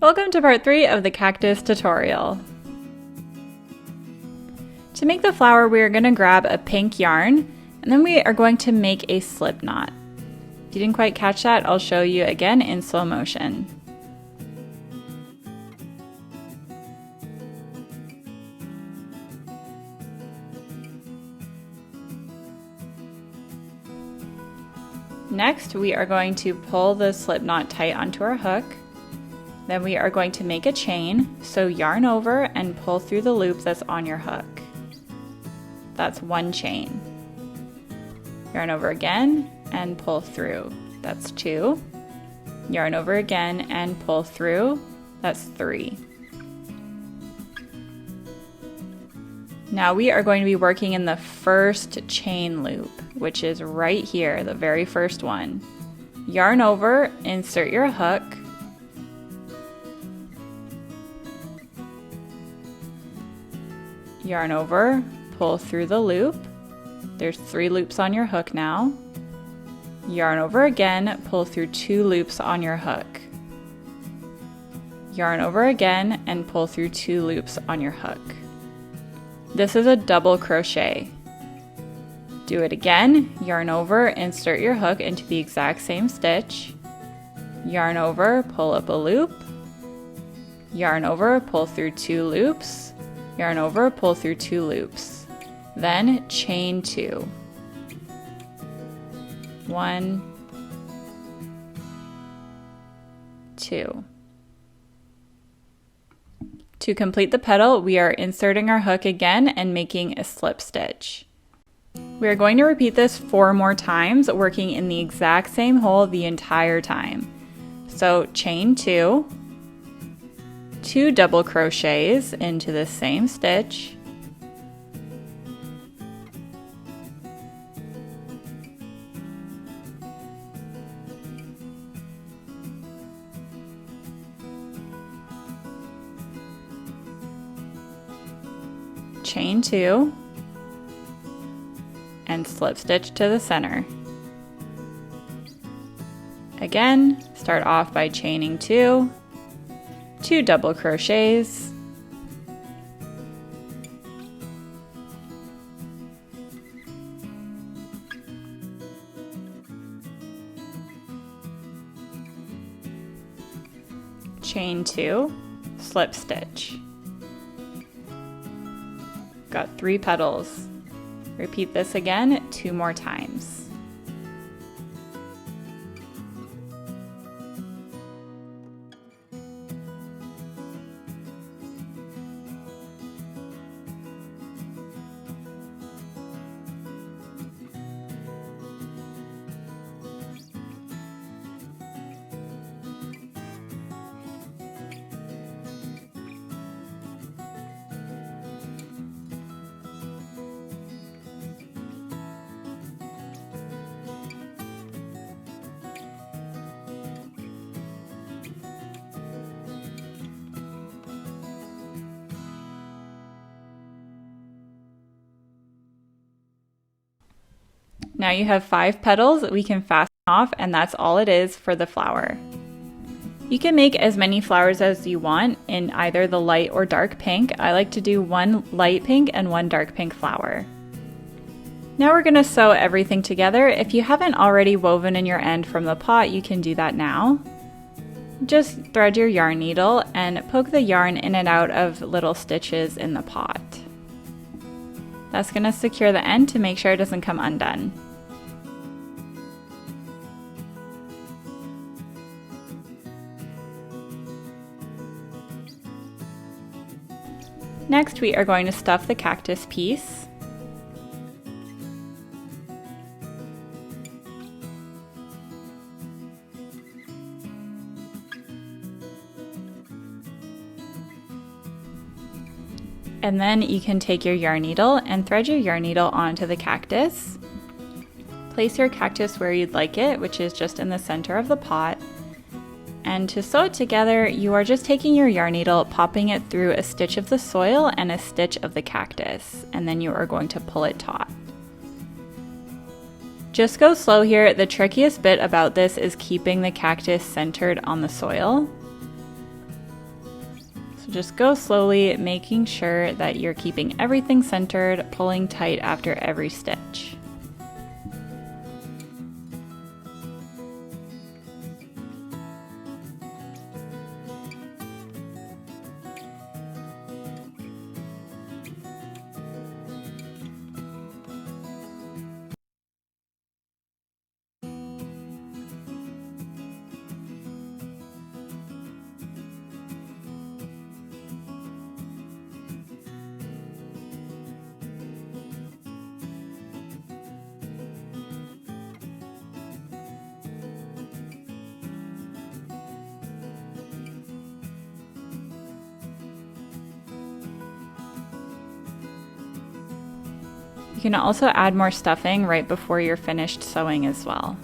Welcome to part 3 of the cactus tutorial. To make the flower, we are going to grab a pink yarn and then we are going to make a slip knot. If you didn't quite catch that, I'll show you again in slow motion. Next, we are going to pull the slip knot tight onto our hook. Then we are going to make a chain, so yarn over and pull through the loop that's on your hook. That's one chain. Yarn over again and pull through. That's 2. Yarn over again and pull through. That's 3. Now we are going to be working in the first chain loop, which is right here, the very first one. Yarn over, insert your hook. Yarn over, pull through the loop. There's 3 loops on your hook now. Yarn over again, pull through 2 loops on your hook. Yarn over again and pull through 2 loops on your hook. This is a double crochet. Do it again, yarn over, insert your hook into the exact same stitch. Yarn over, pull up a loop. Yarn over, pull through 2 loops. Yarn over, pull through 2 loops. Then chain 2. 1, 2. To complete the petal, we are inserting our hook again and making a slip stitch. We are going to repeat this 4 more times, working in the exact same hole the entire time. So chain 2, 2 double crochets into the same stitch, chain 2, and slip stitch to the center. Again, start off by chaining 2, 2 double crochets, chain 2, slip stitch. Got 3 petals. Repeat this again 2 more times. Now you have 5 petals that we can fasten off, and that's all it is for the flower. You can make as many flowers as you want in either the light or dark pink. I like to do 1 light pink and 1 dark pink flower. Now we're going to sew everything together. If you haven't already woven in your end from the pot, you can do that now. Just thread your yarn needle and poke the yarn in and out of little stitches in the pot. That's going to secure the end to make sure it doesn't come undone. Next, we are going to stuff the cactus piece. And then you can take your yarn needle and thread your yarn needle onto the cactus. Place your cactus where you'd like it, which is just in the center of the pot. And to sew it together, you are just taking your yarn needle, popping it through a stitch of the soil and a stitch of the cactus, and then you are going to pull it taut. Just go slow here. The trickiest bit about this is keeping the cactus centered on the soil. So just go slowly, making sure that you're keeping everything centered, pulling tight after every stitch. You can also add more stuffing right before you're finished sewing as well.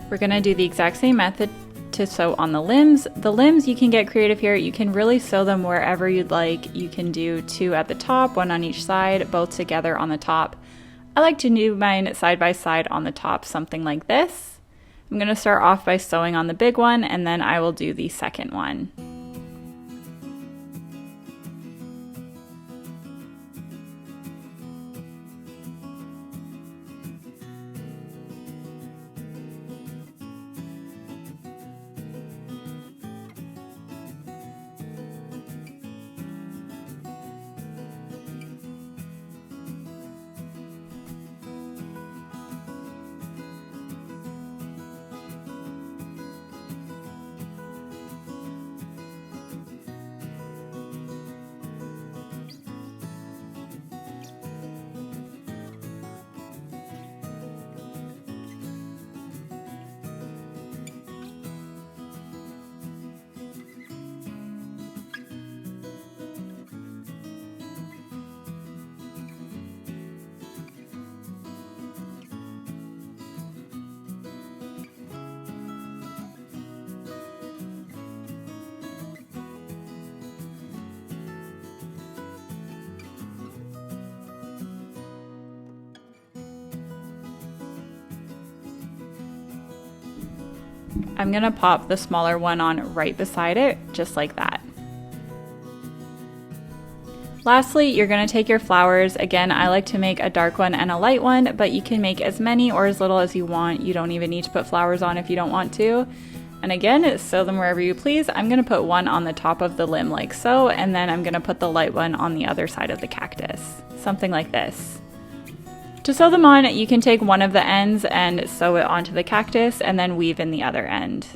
We're gonna do the exact same method to sew on the limbs. The limbs, you can get creative here. You can really sew them wherever you'd like. You can do 2 at the top, 1 on each side, both together on the top. I like to do mine side by side on the top, something like this. I'm gonna start off by sewing on the big one, and then I will do the second one. I'm gonna pop the smaller one on right beside it, just like that. Lastly, you're gonna take your flowers. Again, I like to make a dark one and a light one, but you can make as many or as little as you want. You don't even need to put flowers on if you don't want to. And again, sew them wherever you please. I'm gonna put one on the top of the limb like so, and then I'm gonna put the light one on the other side of the cactus, something like this. To sew them on, you can take one of the ends and sew it onto the cactus and then weave in the other end.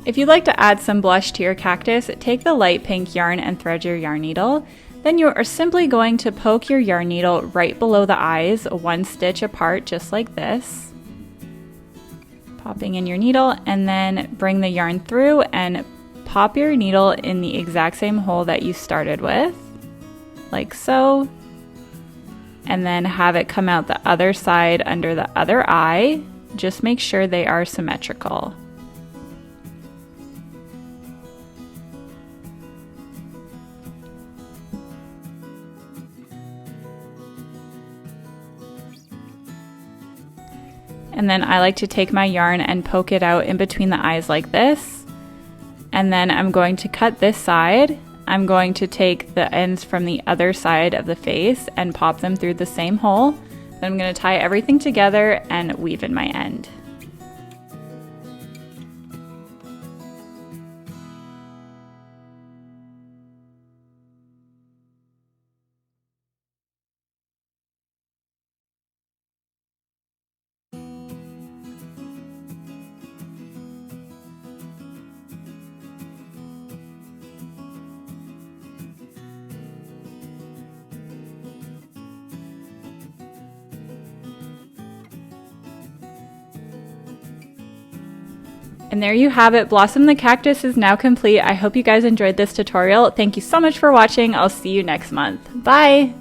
If you'd like to add some blush to your cactus, take the light pink yarn and thread your yarn needle. Then you are simply going to poke your yarn needle right below the eyes, 1 stitch apart, just like this. Popping in your needle, and then bring the yarn through and pop your needle in the exact same hole that you started with, like so. And then have it come out the other side under the other eye. Just make sure they are symmetrical. And then I like to take my yarn and poke it out in between the eyes like this. And then I'm going to cut this side. I'm going to take the ends from the other side of the face and pop them through the same hole. Then I'm going to tie everything together and weave in my end. And there you have it. Blossom the Cactus is now complete. I hope you guys enjoyed this tutorial. Thank you so much for watching. I'll see you next month. Bye!